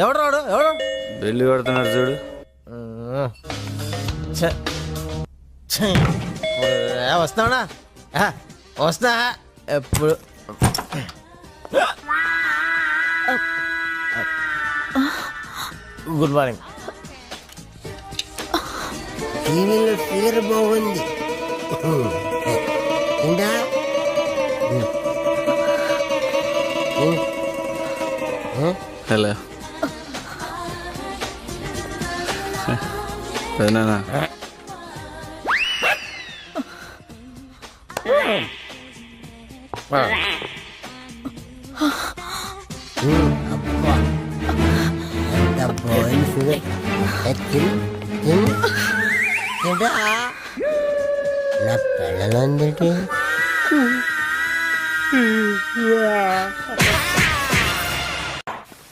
ఎవడు రాడు ఎవడు బెల్లి కొడుతున్నారు చూడు. వస్తున్నాడా వస్తా ఎప్పుడు గుడ్ మార్నింగ్. టీవీలో ఫిగర్ బాగుంది. ఏంటా హలో పెదనాన్న బాగుంది ఫిగర్. నా పిల్లలందరికీ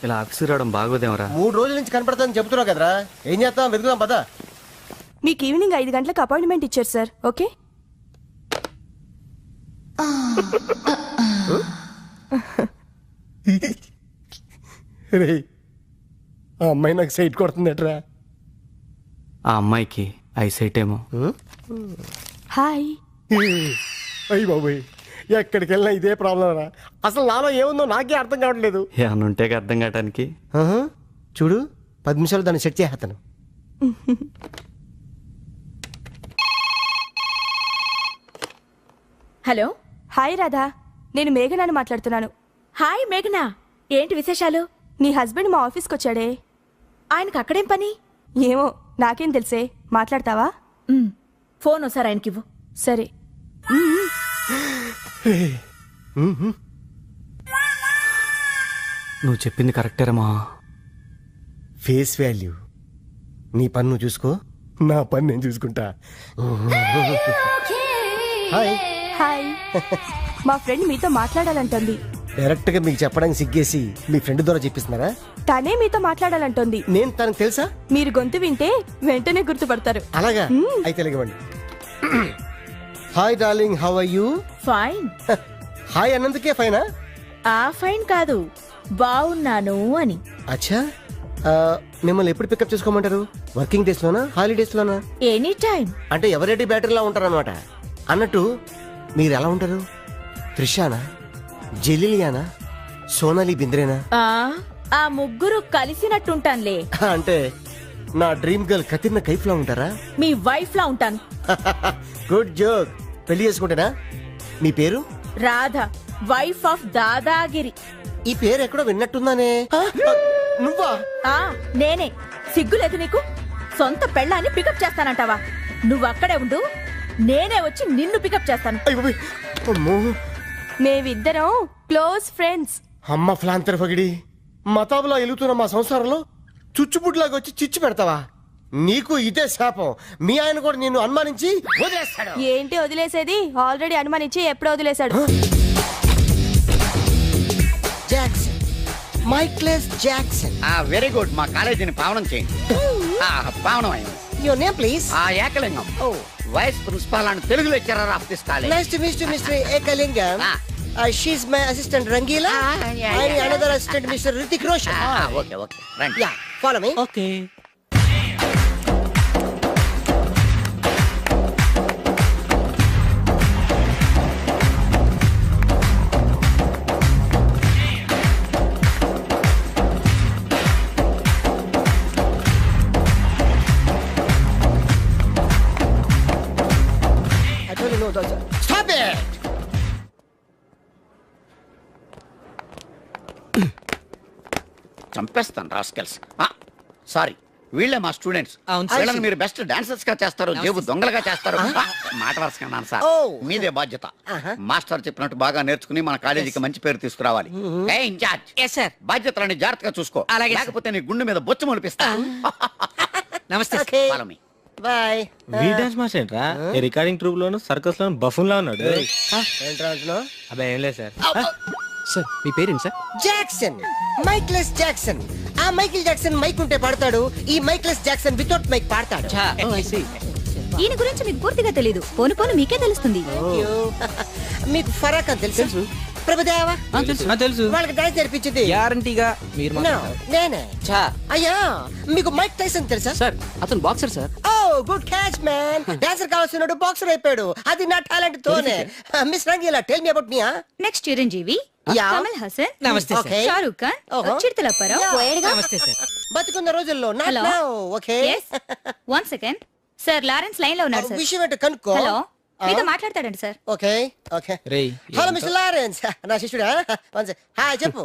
ఇలా ఆఫీస్కి రావడం బాగోదేమరా? 3 రోజుల నుంచి కనపడతాను చెబుతున్నావు కదరా, ఏం చేస్తాం, వెతుకుదాం పదా. మీకు ఈవినింగ్ 5 గంటలకు అపాయింట్మెంట్ ఇచ్చారు సార్. ఓకే ఆ అమ్మాయి నాకు సైట్ కొడుతుందట్రా. ఆ అమ్మాయికి ఐసైట్ ఏమో. హాయ్. అయ్యి బాబోయ్, ఎక్కడికి వెళ్ళినా ఇదే ప్రాబ్లం రా. అసలు నాలో ఏముందో నాకే అర్థం కావట్లేదు. ఏమన్నా ఉంటే అర్థం కావటానికి. చూడు 10 నిమిషాలు దాన్ని సెట్ చేస్తాను. హలో. హాయ్ రాధా, నేను మేఘనాని మాట్లాడుతున్నాను. హాయ్ మేఘనా, ఏంటి విశేషాలు? నీ హస్బెండ్ మా ఆఫీస్కి వచ్చాడే. ఆయనకు అక్కడేం పని? ఏమో నాకేం తెలుసే, మాట్లాడతావా? ఫోన్ ఒకసారి ఆయనకివ్వు. సరే. నువ్వు చెప్పింది కరెక్టేరమ్మా. Face value. నీ పని నువ్వు చూసుకో, నా పని నేను చూసుకుంటా. హాయ్. హాయ్. మా ఫ్రెండ్ మీతో మాట్లాడాలంటోంది. డైరెక్ట్ గా మీకు చెప్పడానికి సిగ్గేసి మీ ఫ్రెండ్ ద్వారా చెప్పిస్తున్నారా? తనే మీతో మాట్లాడాలంటోంది. నేను తనకు తెలుసా? మీరు గొంతు వింటే వెంటనే గుర్తుపడతారు. అలాగా? అయితే లేవండి. Hi darling, how are you? Fine. Hi అన్నందుకే ఫైనా? ఫైన్ కాదు, బాగున్నాను అని. అచ్చా, మిమ్మల్ని ఎప్పుడు పికప్ చేసుకోమంటారు? వర్కింగ్ డేస్ లోనా, హాలిడేస్ లోనా? Any time. అంటే ఎవరెడీ బ్యాటరీలా ఉంటారు అనమాట. అన్నట్టు మీరు ఎలా ఉంటారు? త్రిషానా, జెలిలియానా, సోనాలి బింద్రేనా? ఆ ముగ్గురు కలిసినట్టుంటానులే. అంటే నా డ్రీమ్ గర్ల్ కతిర్న కైఫ్ లా ఉంటారా? మీ వైఫ్ లా ఉంటాను. Good joke. పెళ్లి చేసుకుంటేనా? మీ పేరు? Radha, wife of dadagiri. ఈ పేరు ఎక్కడో విన్నట్టుందానే. నువ్వా? నేనే. సిగ్గులేదు నీకు? సొంత పెళ్ళాన్ని పికప్ చేస్తానంటావా? నువ్వు అక్కడే ఉండు, నేనే వచ్చి నిన్ను పికప్ చేస్తాను. మేమిద్దరం క్లోజ్ ఫ్రెండ్స్. అమ్మ ఫ్లాంతర్ పగిడి, మతాబులా ఎలుగుతున్న మా సంసారంలో చుచ్చుపుట్లాగా వచ్చి చిచ్చు పెడతావా? నీకు ఇదే శాపం. మీ ఆయన కూడా నిన్ను అనుమానించి వదిలేస్తాడు. ఏంటి వదిలేసేది? ఆల్రెడీ అనుమానించి ఎప్పుడో వదిలేశాడు. Jackson, Michael Jackson. Very good. మా కాలేజీని పావనం చేయండి. పావనం అయింది. Your name please? Ekalingam. Vice principal అని Telugu lecturer of this college. Nice to meet you mister Ekalingam. She's my assistant Rangeela. And another assistant mister Hrithik Roshan. Okay okay రండి. Yeah, follow me. Okay. Stop it! చంపేస్తాను rascals. Sorry, వీళ్ళే మా students. వీళ్ళని మీరు best dancers గా చేస్తారు, జేబు దొంగలుగా చేస్తారు. మాట వరుసగా సార్, మీదే బాధ్యత. మాస్టర్ చెప్పినట్టు బాగా నేర్చుకుని మన కాలేజీకి మంచి పేరు తీసుకురావాలి. ఇన్ఛార్జ్, బాధ్యతలని జాగ్రత్తగా చూసుకో, లేకపోతే నీ గుండె మీద బొచ్చు మొలిపిస్తా. నమస్తే. బాయ్. వీ డాన్స్ మాస్టర్ ఏంట్రా? రికార్డింగ్ ట్రూప్ లోను సర్కస్ లోను బఫూన్ లా ఉన్నాడు. అబ్బా ఏం లేదు సార్. సార్ మీ పేరేంటి సార్? Jackson, Michael Jackson. ఆ మైకిల్ జాక్సన్ మైక్ ఉంటే పాడతాడు, ఈ మైక్లెస్ జాక్సన్ వితౌట్ మైక్ పాడతాడు. ఈయన గురించి మీకు పూర్తిగా తెలీదు. పోను పోను మీకే తెలుస్తుంది. మీకు ఫరాక్ అని తెలుసు? ప్రభుదేవా తెలుసు వాళ్ళకి డాన్స్ నేర్పించింది గ్యారంటీగా మీరు No, నేనే చా అయ్యా మీకు మైక్ టైసన్ తెలుసా సార్ అతను boxer sir oh good catch man dancer కావాల్సినోడు బాక్సర్ అయిపోయాడు అది నా టాలెంట్ తోనే miss Rangeela tell me about me next Chiranjeevi Yeah. Kamal Haasan నమస్తే sir. Okay. Shahrukh Khan Uh-huh. చిరుతలప్పారావు నమస్తే సార్ బతుకున్న రోజుల్లో not Hello. Now okay one second sir Lawrence line లో ఉన్నారు సార్ విషయం ఏంటో కనుక్కో హలో మీతో మాట్లాడతాడండి సార్ ఓకే ఓకే రేయ్ హలో మిస్టర్ లారెన్స్ నా శిష్యుడా హాయ్ చెప్పు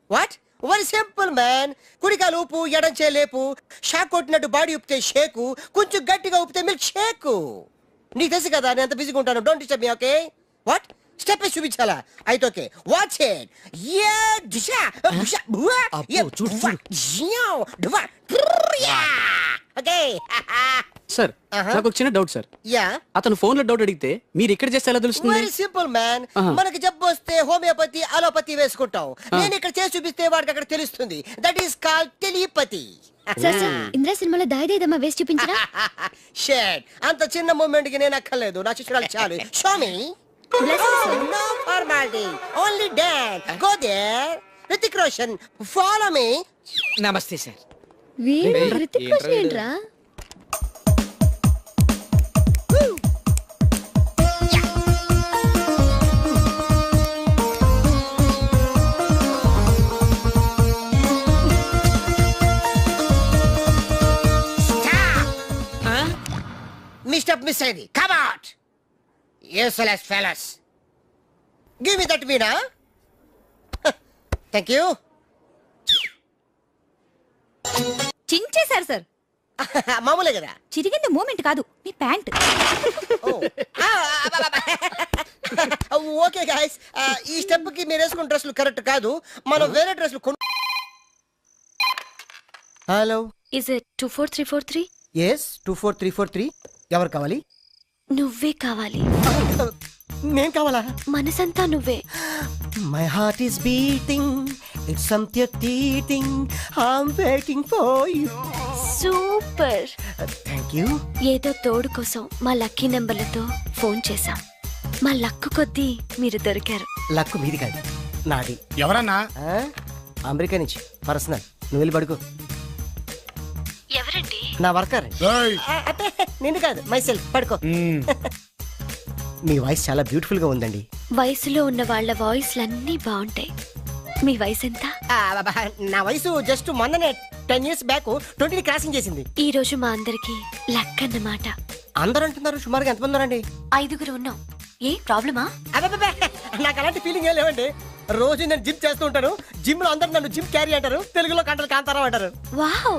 వాట్ వెరీ సింపుల్ మ్యాన్ కుడికాలు ఊపు ఎడం లేపు షాక్ కొట్టినట్టు బాడీ ఊపితే షేకు కొంచెం గట్టిగా ఊపితే మిల్క్ షేకు నీకు తెలుసు కదా నేను ఎంత బిజీగా ఉంటాను don't disturb me okay what step వేసి చూపించాలా అయితే ఓకే వాచ్ ఇట్ యా దిశా బుషా బువా యా చూడు ఓకే సార్ నాకు ఒక చిన్న డౌట్ సార్ యా అతను ఫోన్ లో డౌట్ అడిగితే మీరు ఇక్కడ చేస్తే ఎలా తెలుస్తుంది వెరీ సింపుల్ మ్యాన్ Uh-huh. మనకి జబ్బు వస్తే హోమియోపతి అలోపతి వేసుకుంటాం నేను ఇక్కడ చేసి చూపిస్తే వాడికి అక్కడ తెలుస్తుంది that is call telepathy sir sir Indra సినిమాలో దాయిదేదమ్మా వేసి చూపించరా షేట్ అంత చిన్న మూమెంట్ కి నేను అక్కర్లేదు నా శిష్యురాలు చాలు show me no formality only dance go there Hrithik Roshan follow me నమస్తే సార్ వీడు హృతిక్ రోషన్ ఏంట్రా మిస్టర్ మిస్ అయింది come out useless fellows give me that Meena thank you చించేశారు సార్ మామూలే కదా చిరిగింది మూమెంట్ కాదు మీ ప్యాంట్ ఓకే గాయస్ ఈ స్టెప్ కి మీరు వేసుకున్న డ్రెస్సులు కరెక్ట్ కాదు మనం వేరే డ్రెస్సులు కొను హలో ఇస్ ఇట్ 24343 ఎస్ 24343 ఎవరు కావాలి నువ్వే కావాలి నేను కావాలా మనసంతా నువ్వే my heart is beating it's something tweeting I'm waiting for you super thank you ఏదో తోడు కోసం మా లక్కీ నెంబర్లతో ఫోన్ చేశాం మా లక్కు కొద్దీ మీరు దొరికారు లక్కు మీది కాదు నాది ఎవరన్నా ఆ? అమెరికా నుంచి పర్సనల్ నువ్వు వెళ్ళి పడుకో ఎవరండి నా వర్కర్ ఏయ్, అంటే నిన్ను కాదు మైసెల్ఫ్ పడుకో మీ వాయిస్ చాలా బ్యూటిఫుల్ గా ఉందండి వయసులో ఉన్న వాళ్ళ వాయిస్లన్నీ బాగుంటాయి మీ వయసు ఎంత నా వయసు జస్ట్ మొన్ననే 10 years బ్యాక్ 20 క్రాసింగ్ చేసింది ఈ రోజు మా అందరికి లక్ అన్నమాట అందరూ అంటున్నారు సుమారుగా ఎంతమంది ఉన్నారండి 5 ఉన్నాం ఏ ప్రాబ్లమా అబ్బబ్బబ్బే, నాకు అలాంటి ఫీలింగ్ ఏం లేవండి రోజు నేను జిమ్ చేస్తూ ఉంటాను జిమ్ లో అందరూ నన్ను జిమ్ క్యారీ అంటారు తెలుగులో కంటలు కాంతారావు అంటారు వావ్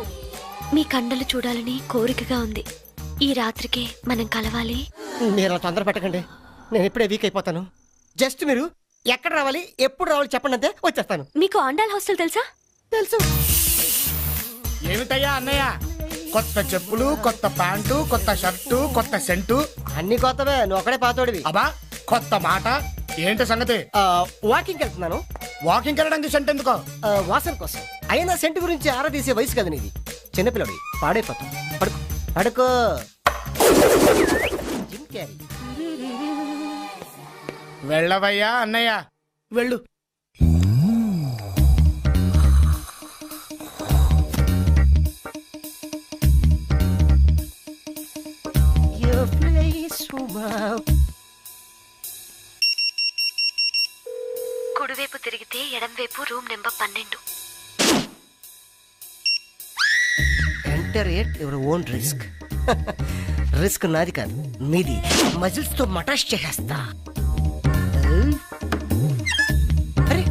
మీ కండలు చూడాలని కోరికగా ఉంది ఈ రాత్రికి మనం కలవాలి మీరు అలా తొందర పెట్టకండి నేను ఎప్పుడే వీక్ అయిపోతాను జస్ట్ మీరు ఎక్కడ రావాలి ఎప్పుడు రావాలి చెప్పండి అంతే వచ్చేస్తాను మీకు ఆండాల్ హాస్టల్ తెలుసా తెలుసు ఏమిటయ్యా అన్నయ్య కొత్త చెప్పులు కొత్త ప్యాంటు కొత్త షర్టు కొత్త సెంటు అన్ని కొత్తవే నువ్వు ఒకడే పాతోడివి అబ్బా కొత్త మాట ఏంటి సంగతి వాకింగ్ వెళ్తున్నాను వాకింగ్ వెళ్ళడానికి సెంట్ ఎందుకో వాసన కోసం అయినా సెంటు గురించి ఆరా తీసే వయసు కదా నీది చిన్నపిల్లడి పాడైపోతాం పడుకో పడుకో జిమ్ క్యారీ వెళ్ళవయ్యా అన్నయ్య వెళ్ళు Your place, wow. కుడివైపు తిరిగితే ఎడంవైపు room number 12 enter at your own risk risk నాది కాదు మీది మజిల్స్ తో మటాష్ చేసేస్తా అరే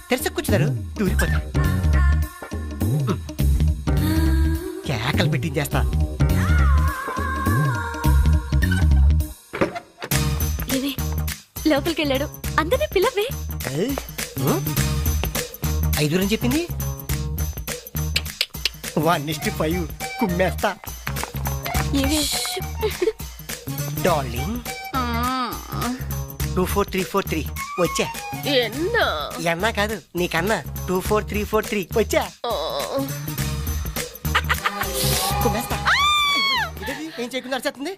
తెరస కూర్చున్నారు దూరిపోతా కేకలు పెట్టించేస్తా ఏమే లోపలికి వెళ్ళాడు అందరినీ పిలవే ఐదుగురని చెప్పింది 1:5 కుమ్మేస్తా ఏమే డార్లింగ్ 24343 వచ్చా ఎన్నా కాదు నీకన్నా 24343 వచ్చా కుమ్మేస్తా ఇదేంటి? ఏం చేయకుండా అరిచేస్తుంది